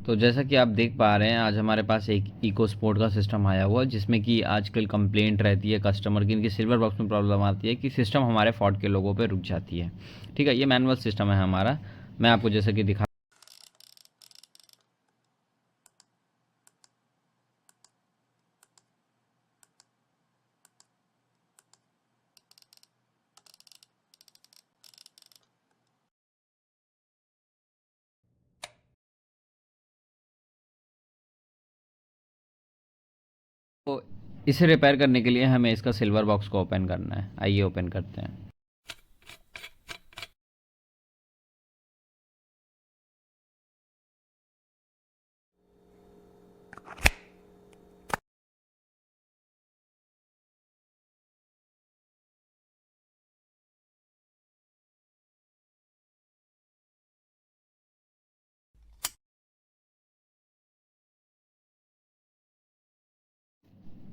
तो जैसा कि आप देख पा रहे हैं, आज हमारे पास एक इको स्पोर्ट का सिस्टम आया हुआ है, जिसमें कि आजकल कंप्लेंट रहती है कस्टमर की, इनकी सिल्वर बॉक्स में प्रॉब्लम आती है कि सिस्टम हमारे फॉर्ट के लोगों पे रुक जाती है। ठीक है, ये मैनुअल सिस्टम है हमारा। मैं आपको जैसा कि दिखा तो इसे रिपेयर करने के लिए हमें इसका सिल्वर बॉक्स को ओपन करना है। आइए ओपन करते हैं।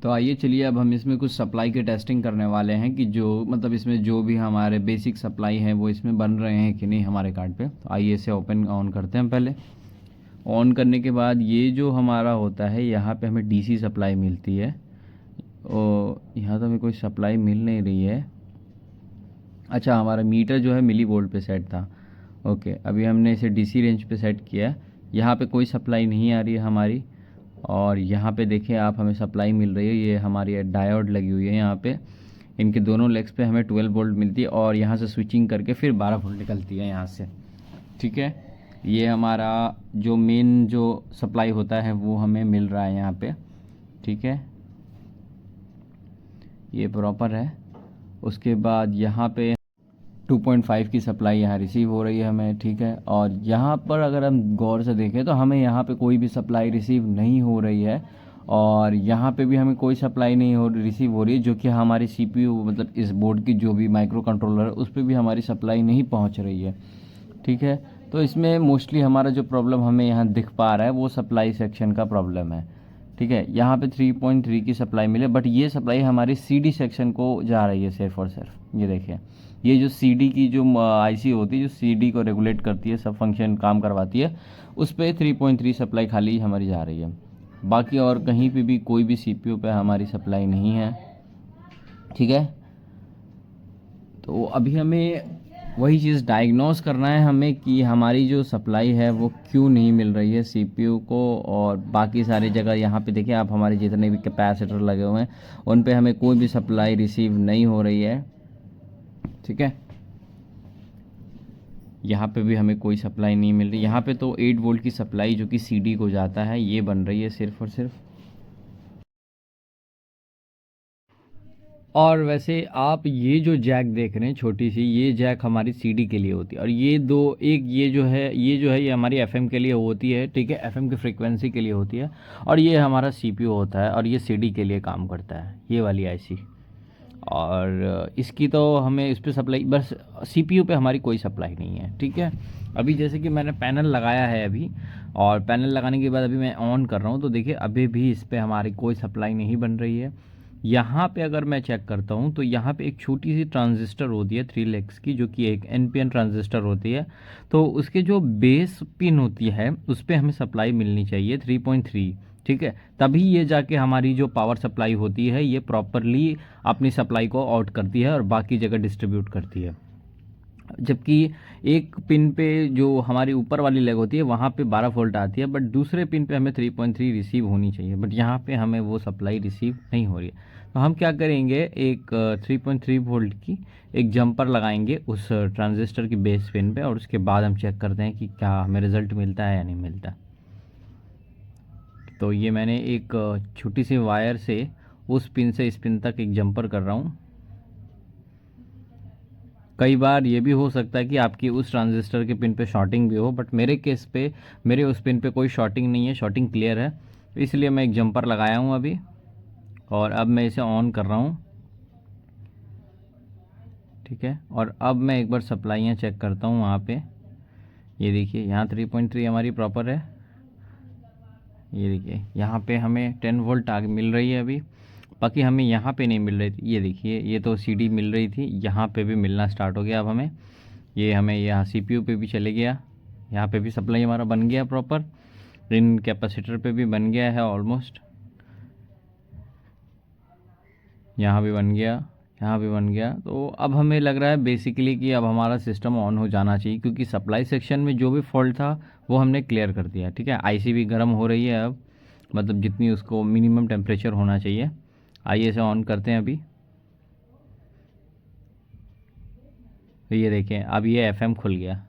तो आइए चलिए, अब हम इसमें कुछ सप्लाई की टेस्टिंग करने वाले हैं कि जो मतलब इसमें जो भी हमारे बेसिक सप्लाई है वो इसमें बन रहे हैं कि नहीं हमारे कार्ड पे। तो आइए इसे ओपन ऑन करते हैं। पहले ऑन करने के बाद ये जो हमारा होता है, यहाँ पे हमें डीसी सप्लाई मिलती है। और यहाँ तो हमें कोई सप्लाई मिल नहीं रही है। अच्छा, हमारा मीटर जो है मिली वोल्ट पे सेट था। ओके, अभी हमने इसे डीसी रेंज पे सेट किया। यहाँ पे कोई सप्लाई नहीं आ रही है हमारी। और यहाँ पे देखें आप, हमें सप्लाई मिल रही है। ये हमारी डायोड लगी हुई है यहाँ पे। इनके दोनों लेग्स पे हमें 12 वोल्ट मिलती है और यहाँ से स्विचिंग करके फिर 12 वोल्ट निकलती है यहाँ से। ठीक है, ये हमारा जो मेन जो सप्लाई होता है वो हमें मिल रहा है यहाँ पे। ठीक है, ये प्रॉपर है। उसके बाद यहाँ पे 2.5 की सप्लाई यहाँ रिसीव हो रही है हमें। ठीक है, और यहाँ पर अगर हम गौर से देखें तो हमें यहाँ पे कोई भी सप्लाई रिसीव नहीं हो रही है। और यहाँ पे भी हमें कोई सप्लाई नहीं रिसीव हो रही है, जो कि हमारी सीपीयू मतलब इस बोर्ड की जो भी माइक्रो कंट्रोलर है उस पर भी हमारी सप्लाई नहीं पहुँच रही है। ठीक है, तो इसमें मोस्टली हमारा जो प्रॉब्लम हमें यहाँ दिख पा रहा है वो सप्लाई सेक्शन का प्रॉब्लम है। ठीक है, यहाँ पे 3.3 की सप्लाई मिले, बट ये सप्लाई हमारी सीडी सेक्शन को जा रही है सिर्फ और सिर्फ। ये देखिए, ये जो सीडी की जो आईसी होती है, जो सीडी को रेगुलेट करती है, सब फंक्शन काम करवाती है, उस पर 3.3 सप्लाई खाली हमारी जा रही है। बाकी और कहीं पे भी कोई भी सीपीयू पे हमारी सप्लाई नहीं है। ठीक है, तो अभी हमें वही चीज़ डायग्नोस करना है हमें कि हमारी जो सप्लाई है वो क्यों नहीं मिल रही है सीपीयू को। और बाकी सारी जगह यहाँ पे देखिए आप, हमारे जितने भी कैपेसिटर लगे हुए हैं उन पे हमें कोई भी सप्लाई रिसीव नहीं हो रही है। ठीक है, यहाँ पे भी हमें कोई सप्लाई नहीं मिल रही। यहाँ पे तो 8 वोल्ट की सप्लाई जो कि सीडी को जाता है ये बन रही है सिर्फ और सिर्फ। और वैसे आप ये जो जैक देख रहे हैं छोटी सी, ये जैक हमारी सीडी के लिए होती है। और ये दो, एक ये जो है ये हमारी एफएम के लिए होती है। ठीक है, एफएम की फ्रीक्वेंसी के लिए होती है। और ये हमारा सीपीयू होता है और ये सीडी के लिए काम करता है, ये वाली आईसी। और इसकी तो हमें इस पर सप्लाई, बस सीपीयू पे हमारी कोई सप्लाई नहीं है। ठीक है, अभी जैसे कि मैंने पैनल लगाया है अभी, और पैनल लगाने के बाद अभी मैं ऑन कर रहा हूँ, तो देखिए अभी भी इस पर हमारी कोई सप्लाई नहीं बन रही है। यहाँ पे अगर मैं चेक करता हूँ तो यहाँ पे एक छोटी सी ट्रांजिस्टर होती है 3 लेग्स की, जो कि एक एनपीएन ट्रांजिस्टर होती है। तो उसके जो बेस पिन होती है उस पर हमें सप्लाई मिलनी चाहिए 3.3। ठीक है, तभी ये जाके हमारी जो पावर सप्लाई होती है ये प्रॉपरली अपनी सप्लाई को आउट करती है और बाकी जगह डिस्ट्रीब्यूट करती है। जबकि एक पिन पे जो हमारी ऊपर वाली लेग होती है वहाँ पे 12 वोल्ट आती है, बट दूसरे पिन पे हमें 3.3 रिसीव होनी चाहिए, बट यहाँ पे हमें वो सप्लाई रिसीव नहीं हो रही है। तो हम क्या करेंगे, एक 3.3 वोल्ट की एक जंपर लगाएंगे उस ट्रांजिस्टर की बेस पिन पे, और उसके बाद हम चेक करते हैं कि क्या हमें रिजल्ट मिलता है या नहीं मिलता। तो ये मैंने एक छोटी सी वायर से उस पिन से इस पिन तक एक जंपर कर रहा हूँ। कई बार ये भी हो सकता है कि आपकी उस ट्रांजिस्टर के पिन पे शॉर्टिंग भी हो, बट मेरे केस पे मेरे उस पिन पे कोई शॉर्टिंग नहीं है, शॉर्टिंग क्लियर है। इसलिए मैं एक जंपर लगाया हूँ अभी, और अब मैं इसे ऑन कर रहा हूँ। ठीक है, और अब मैं एक बार सप्लाइयाँ चेक करता हूँ वहाँ पे। ये देखिए यहाँ 3.3 हमारी प्रॉपर है। ये देखिए यहाँ पे हमें 10 वोल्ट आगे मिल रही है अभी, बाकी हमें यहाँ पे नहीं मिल रही थी। ये देखिए, ये तो सीडी मिल रही थी, यहाँ पे भी मिलना स्टार्ट हो गया अब हमें। ये हमें यहाँ सीपीयू पे भी चले गया, यहाँ पे भी सप्लाई हमारा बन गया प्रॉपर। इन कैपेसिटर पे भी बन गया है ऑलमोस्ट, यहाँ भी बन गया, यहाँ भी बन गया। तो अब हमें लग रहा है बेसिकली कि अब हमारा सिस्टम ऑन हो जाना चाहिए, क्योंकि सप्लाई सेक्शन में जो भी फॉल्ट था वो हमने क्लियर कर दिया। ठीक है, आईसी भी गर्म हो रही है अब, मतलब जितनी उसको मिनिमम टेम्परेचर होना चाहिए। आइए इसे ऑन करते हैं अभी। तो ये देखें, अब ये एफएम खुल गया।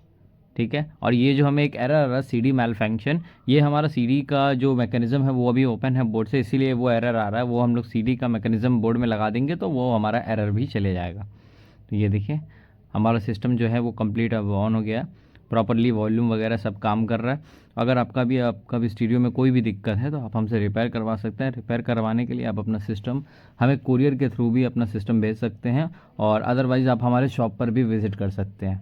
ठीक है, और ये जो हमें एक एरर आ रहा है सीडी मैल फंक्शन, ये हमारा सीडी का जो मैकेनिज़्म है वो अभी ओपन है बोर्ड से, इसीलिए वो एरर आ रहा है। वो हम लोग सीडी का मैकेनिज़्म बोर्ड में लगा देंगे तो वो हमारा एरर भी चले जाएगा। तो ये देखिए, हमारा सिस्टम जो है वो कंप्लीट अब ऑन हो गया, प्रॉपरली वॉल्यूम वगैरह सब काम कर रहा है। अगर आपका भी स्टीरियो में कोई भी दिक्कत है तो आप हमसे रिपेयर करवा सकते हैं। रिपेयर करवाने के लिए आप अपना सिस्टम हमें कुरियर के थ्रू भी अपना सिस्टम भेज सकते हैं, और अदरवाइज़ आप हमारे शॉप पर भी विज़िट कर सकते हैं।